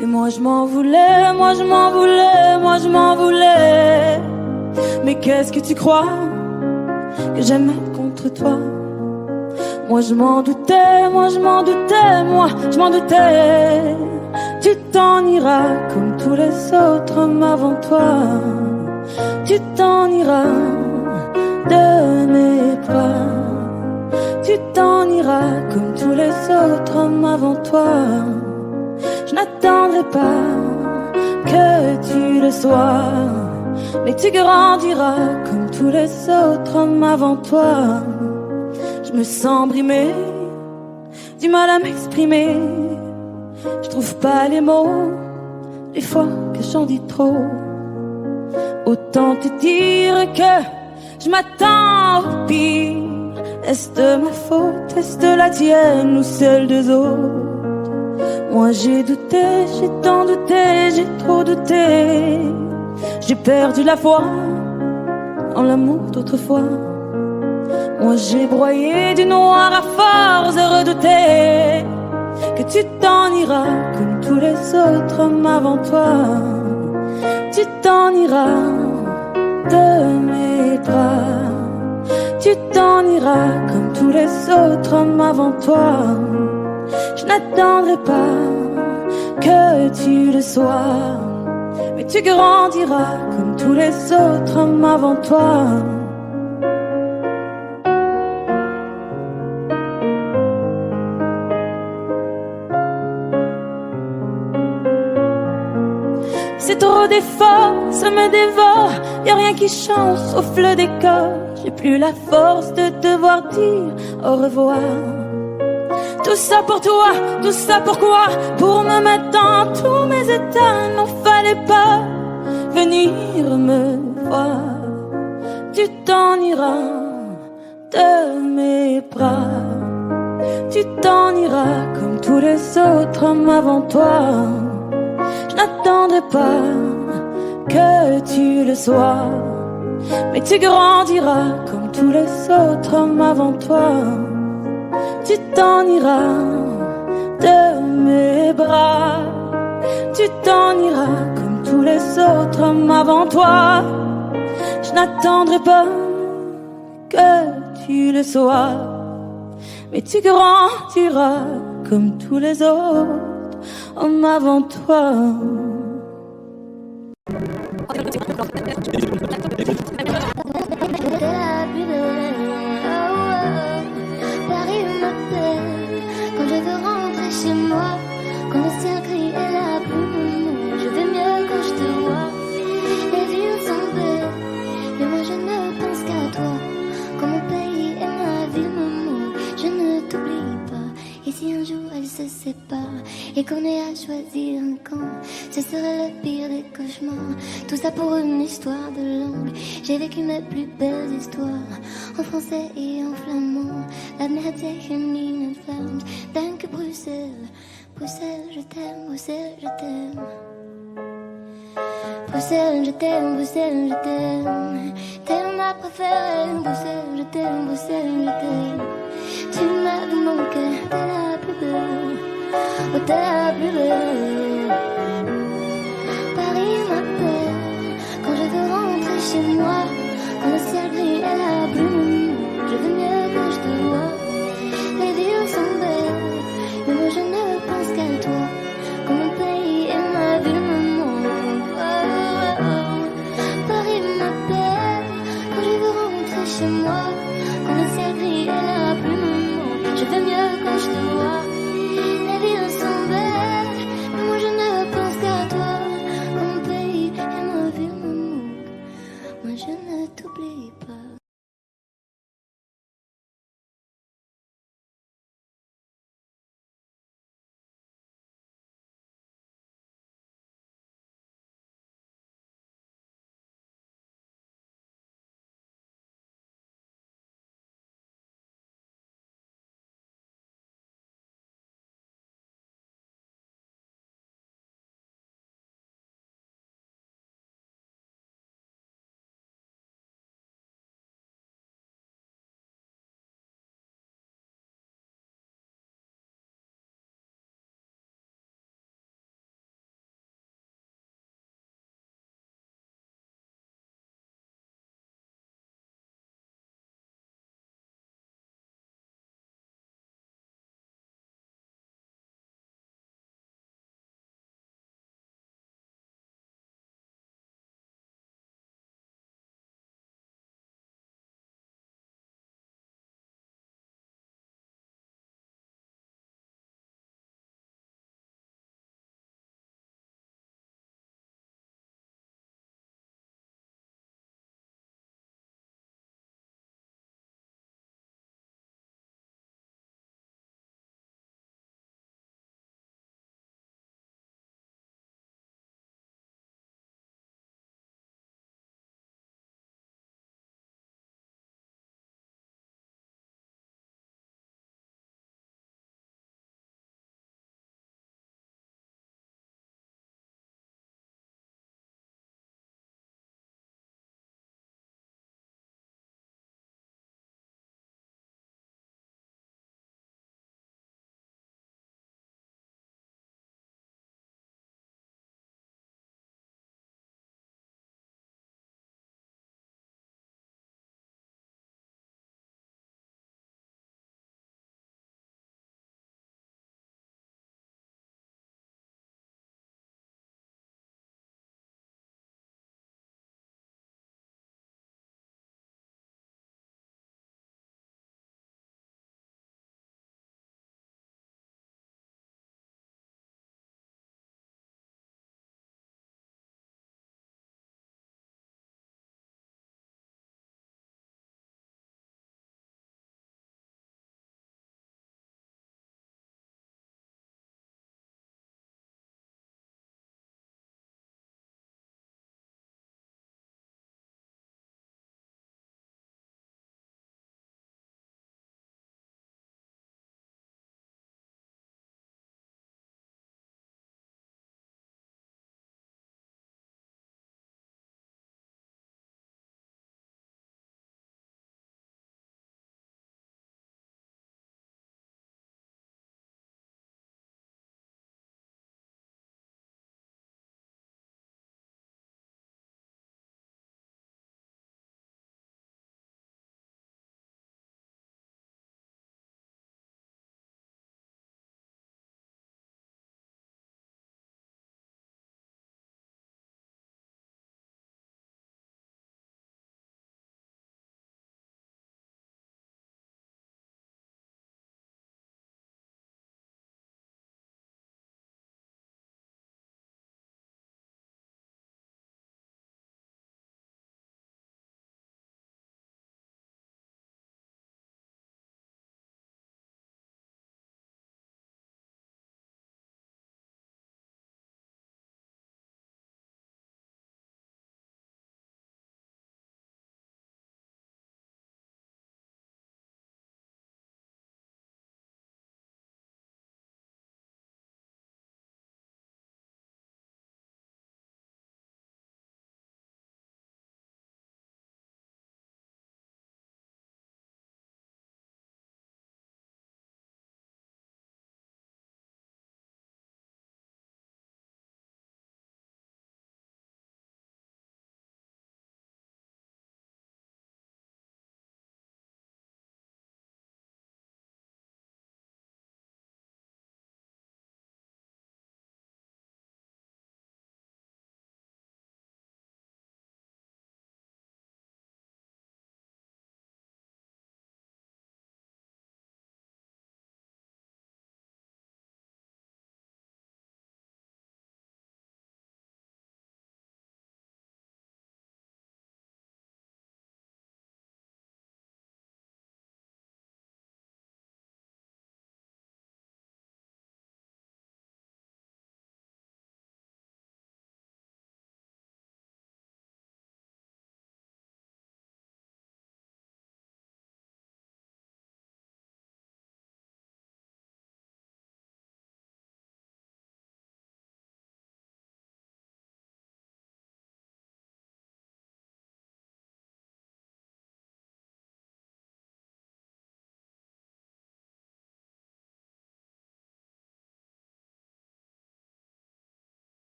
Mais moi je m'en voulais, moi je m'en voulais, moi je m'en voulais. Mais qu'est-ce que tu crois que j'aimais contre toi? Moi je m'en doutais, moi je m'en doutais, moi je m'en doutais. Tu t'en iras comme tous les autres hommes avant toi. Tu t'en iras de mes bras. Tu t'en iras comme tous les autres hommes avant toi. Je n'attendrai pas que tu le sois, mais tu grandiras comme tous les autres hommes avant toi. Je me sens brimée, du mal à m'exprimer. Je trouve pas les mots, des fois que j'en dis trop. Autant te dire que je m'attends au pire. Est-ce de ma faute, est-ce de la tienne ou celle des autres? Moi j'ai douté, j'ai tant douté, j'ai trop douté. J'ai perdu la foi en l'amour d'autrefois. Moi j'ai broyé du noir à force de redouter que tu t'en iras comme tous les autres hommes avant toi. Tu t'en iras de mes bras. Tu t'en iras comme tous les autres hommes avant toi. Je n'attendrai pas que tu le sois, mais tu grandiras comme tous les autres hommes avant toi. C'est trop d'efforts, ça me dévore. Y'a rien qui change sauf le décor. J'ai plus la force de devoir dire au revoir. Tout ça pour toi, tout ça pourquoi? Pour me mettre dans tous mes états. Non, fallait pas venir me voir. Tu t'en iras de mes bras. Tu t'en iras comme tous les autres hommes avant toi. Je n'attendrai pas que tu le sois, mais tu grandiras comme tous les autres hommes avant toi. Tu t'en iras de mes bras. Tu t'en iras comme tous les autres hommes avant toi. Je n'attendrai pas que tu le sois, mais tu grandiras comme tous les autres hommes avant toi. Paris m'appelle quand je veux rentrer chez moi. Quand le ciel gris est la pluie, je vais mieux quand je te vois. Les villes sont belles, mais moi je ne pense qu'à toi. Quand mon pays et ma ville me manquent, je ne t'oublie pas. Et si un jour elle se sépare et qu'on ait à choisir un camp, ce serait le pire des cauchemars. Tout ça pour une histoire de langue. J'ai vécu mes plus belles histoires en français et en flamand. La merdique une flamme. Dank Bruxelles, Bruxelles je t'aime, Bruxelles je t'aime. Bruxelles je t'aime, Bruxelles je t'aime. T'es ma préférée, Bruxelles je t'aime, Bruxelles je t'aime. Tu m'as manqué, t'es la plus belle, oh t'es la plus belle. Paris m'appelle quand je veux rentrer chez moi. Quand le ciel gris et la brume, je veux mieux quand je te vois. Les villes sont belles, mais moi je ne pense qu'à toi. Quand mon pays et ma ville me manquent, oh, oh, oh. Paris m'appelle quand je veux rentrer chez moi. Quand le ciel gris et la brume, je veux mieux quand je te vois. Les villes sont belles, mais moi je ne pense qu'à toi. Quand mon pays et ma ville me manquent, moi je ne t'oublie pas.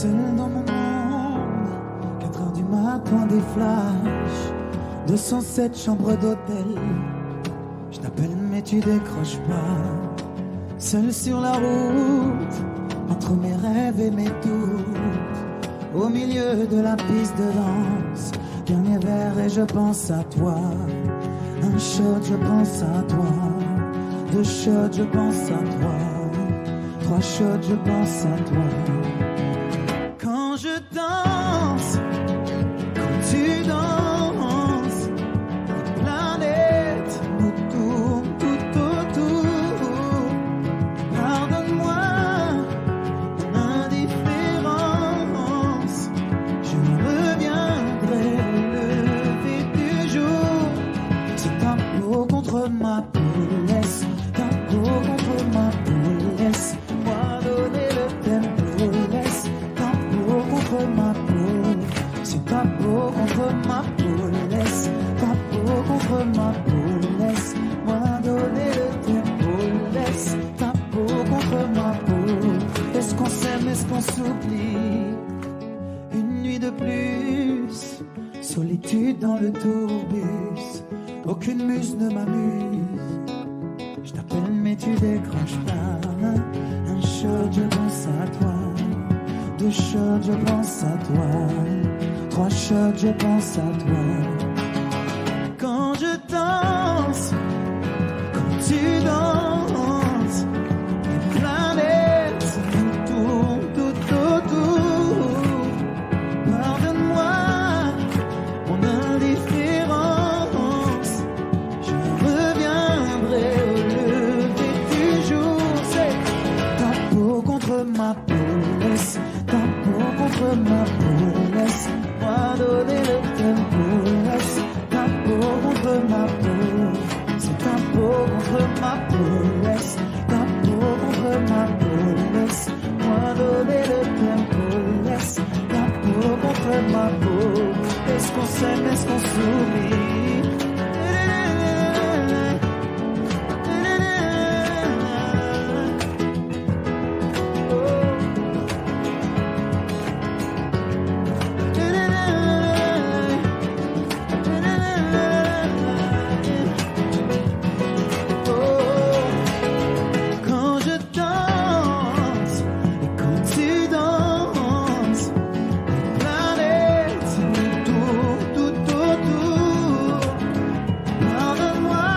Seul dans mon monde, 4 heures du matin, des flashs, 207 chambres d'hôtel. Je t'appelle mais tu décroches pas. Seul sur la route, entre mes rêves et mes doutes, au milieu de la piste de danse, dernier verre et je pense à toi. Un shot, je pense à toi. 2 shots, je pense à toi. 3 shots, je pense à toi. Quand je danse, quand tu danses, les planètes nous tournent tout autour. Pardonne-moi mon indifférence, je reviendrai au lever du jour. C'est ta peau contre ma peau, laisse ta peau contre ma peau, laisse-moi donner le tempo, laisse ta peau contre ma peau. C'est ta peau contre ma peau, laisse ta peau contre ma peau, laisse-moi donner le tempo, laisse ta peau contre ma peau. Est-ce qu'on s'aime, est-ce qu'on s'oublie? Une nuit de plus, solitude dans le tourbus, aucune muse ne m'amuse. Je t'appelle mais tu décroches pas. Un shot, je pense à toi. 2 shots, je pense à toi. 3 shots, je pense à toi. Quand je danse, quand tu danses, les planètes nous tournent tout autour. Pardonne-moi mon indifférence, je reviendrai au lever du jour. C'est ta peau contre ma peau, laisse ta peau contre ma peau, laisse-moi donner le tempo, laisse ta peau contre ma peau. C'est ta peau contre ma peau, laisse ta peau contre ma peau, laisse-moi donner le tempo, laisse ta peau contre ma peau. Est-ce qu'on s'aime, est-ce qu'on s'oublie? Quand je danse et quand tu danses, les planètes nous tournent tout autour. Pardonne-moi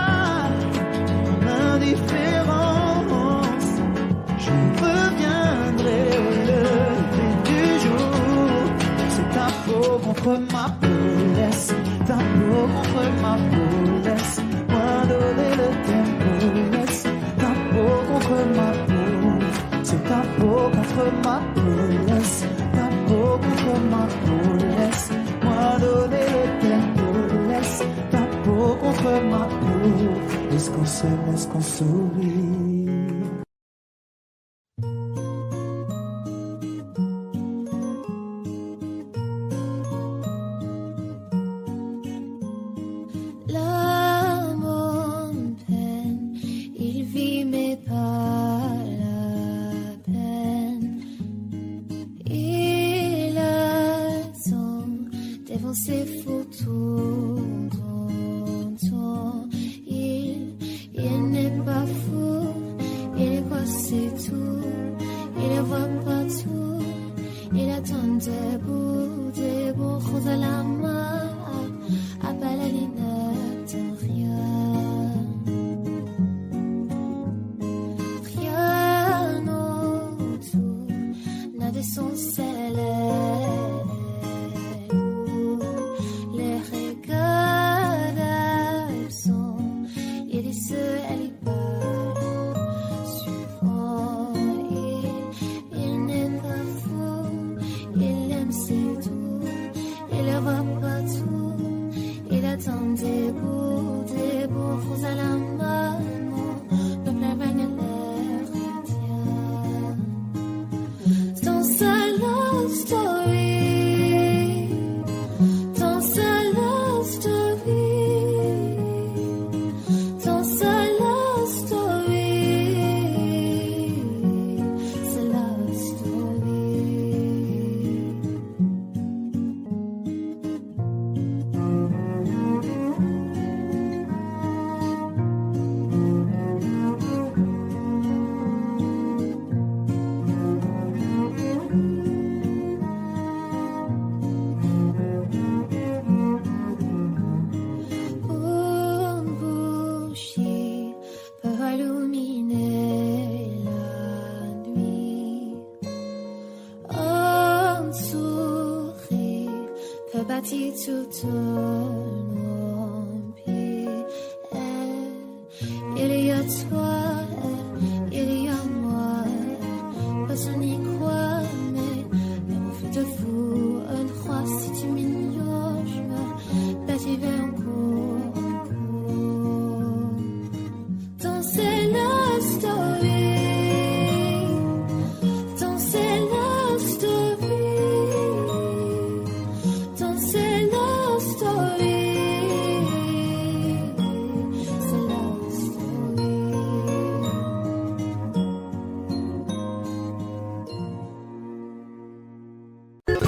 mon indifférence, je reviendrai au lever du jour. C'est ta peau contre ma peau, laisse ta peau contre ma peau, laisse-moi donner le tempo, laisse ta peau contre ma peau. C'est ta peau contre ma peau, laisse ta peau contre ma peau, laisse-moi donner le tempo, laisse ta peau contre ma peau. Est-ce qu'on s'aime, est-ce qu'on s'oublie? L'amour me peine, il vit mais pas la peine. Il attend devant ses photos d'antan. Il n'est pas fou, mistletoe.